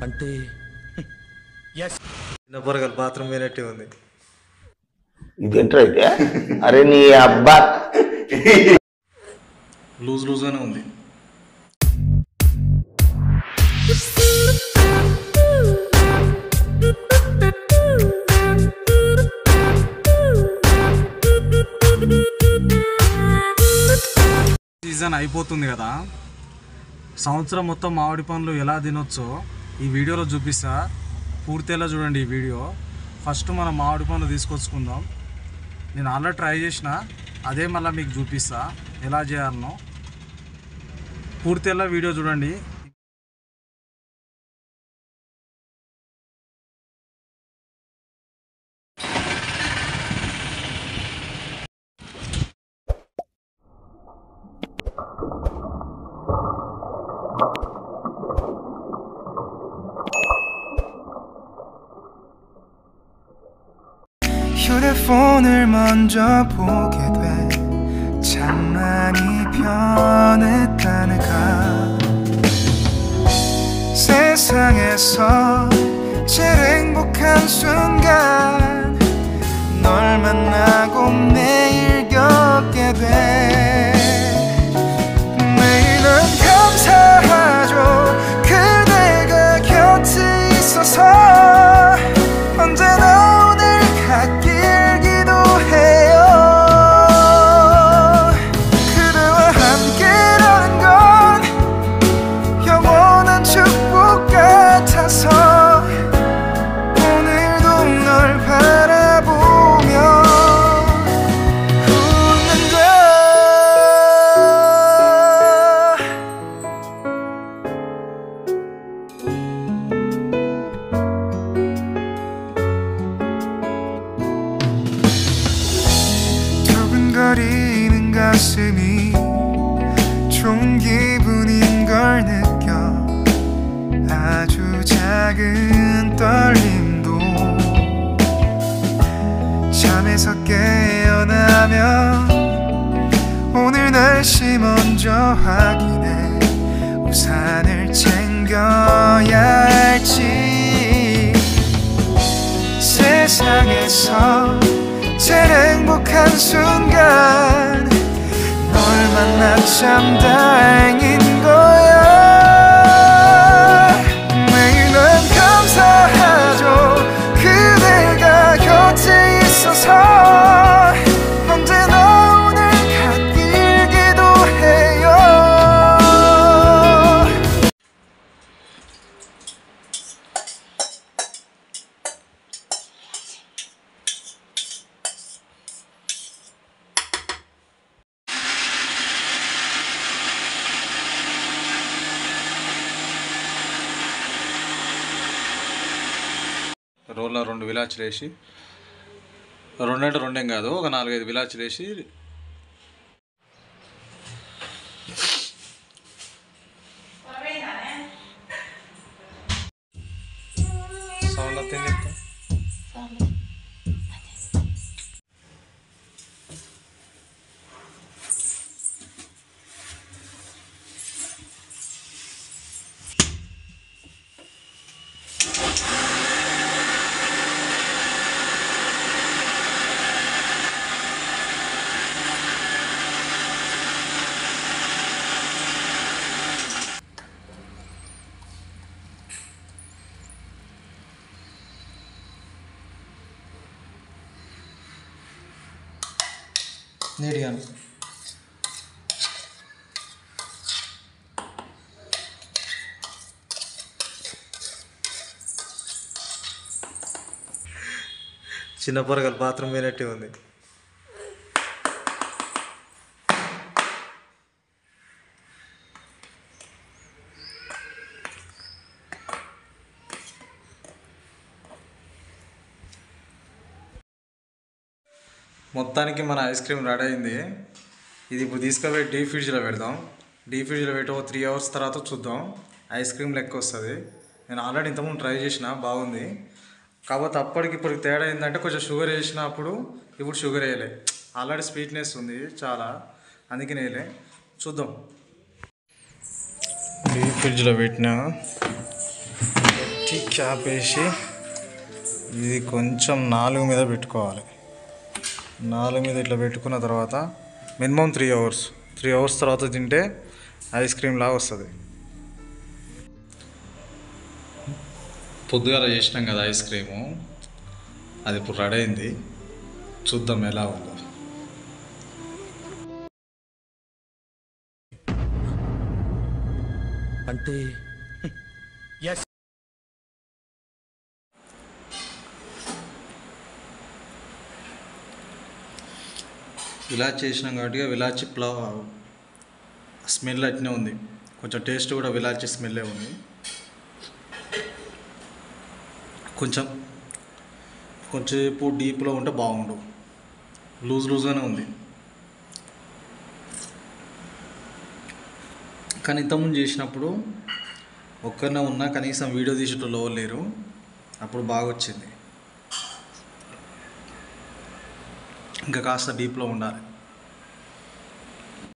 అంటే ఎస్ చిన్న పొరగలు బాత్రూమ్ పోయినట్టే ఉంది. ఇదేంట్రా అయితే? అరే నీ అబ్బా లూజ్గానే ఉంది. సీజన్ అయిపోతుంది కదా, సంవత్సరం మొత్తం మామిడి పండ్లు ఎలా తినొచ్చో ఈ వీడియోలో చూపిస్తా. పూర్తిగా చూడండి ఈ వీడియో. ఫస్ట్ మనం మామిడి పండ్లు తీసుకొచ్చుకుందాం. నేను ఆల్రెడీ ట్రై చేసిన, అదే మళ్ళీ మీకు చూపిస్తా ఎలా చేయాలనో. పూర్తిగా వీడియో చూడండి. 휴대폰을 먼저 보게 돼. 장난이 변했다는가. 세상에서 제일 행복한 순간 널 만나고 매일 겪게 돼. 매일 난 감사하죠. 그대가 곁에 있어서 언제나 갓길 기도해요. 그대와 함께라는 건 영원한 축복 같아서 오늘도 널 바라보며 웃는다. 두근거리는 가슴이 좋은 기분인 걸 느껴. 아주 작은 떨림도 잠에서 깨어나면 오늘 날씨 먼저 확인해. 우산을 챙겨야 할지. 세상에서 제일 행복한 순간 널 만나 참 다행인 거야. 매일 난 감사하죠. 그대가 곁에 있어서 언제나 오늘 갓길 기도해요. రోల్లో 2 విలాచులు వేసి, 2 అంటే 2 కాదు, ఒక 4-5 విలాచులు వేసి సౌండ్ వస్తుంది చెప్తా. నీట్గాను చిన్న పొరగలు బాత్రూమ్ పోయినట్టే ఉంది. మొత్తానికి మన ఐస్ క్రీమ్ రెడీ అయింది. ఇది ఇప్పుడు తీసుకుపోయి డీప్ ఫ్రిడ్జ్లో పెడదాం. డీప్ ఫ్రిడ్జ్లో పెట్టి ఒక 3 అవర్స్ తర్వాత చూద్దాం. ఐస్ క్రీమ్ లెక్క వస్తుంది. నేను ఆల్రెడీ ఇంతకుముందు ట్రై చేసిన, బాగుంది. కాకపోతే అప్పటికి ఇప్పటికి తేడా ఏంటంటే కొంచెం షుగర్ వేసినప్పుడు ఇప్పుడు షుగర్ వేయలే. ఆల్రెడీ స్వీట్నెస్ ఉంది చాలా, అందుకే వేయలే. చూద్దాం. డీప్ ఫ్రిడ్జ్లో పెట్టినా పెట్టి క్యాప్ వేసి ఇది కొంచెం 4 మీద పెట్టుకోవాలి. 4 మీద ఇట్లా పెట్టుకున్న తర్వాత మినిమం 3 అవర్స్ తర్వాత తింటే ఐస్ క్రీమ్ లాగా వస్తుంది. పొద్దుగాల చేసినాం కదా ఐస్ క్రీము, అది ఇప్పుడు రెడీ అయింది. చూద్దాం ఎలా ఉందో. అంటే విలాచి చేసినాం కాబట్టి విలాచి స్మెల్ అట్నే ఉంది. కొంచెం టేస్ట్ కూడా విలాచి స్మెల్లే ఉంది. కొంచెంసేపు డీప్లో ఉంటే బాగుండు. లూజ్గానే ఉంది. కానీ ఇంతకుముందు చేసినప్పుడు ఒక్కరినే ఉన్నా, కనీసం వీడియో తీసేటోళ్ళు ఎవరు లేరు. అప్పుడు బాగా వచ్చింది. ఇంకా కాస్త డీప్లో ఉండాలి.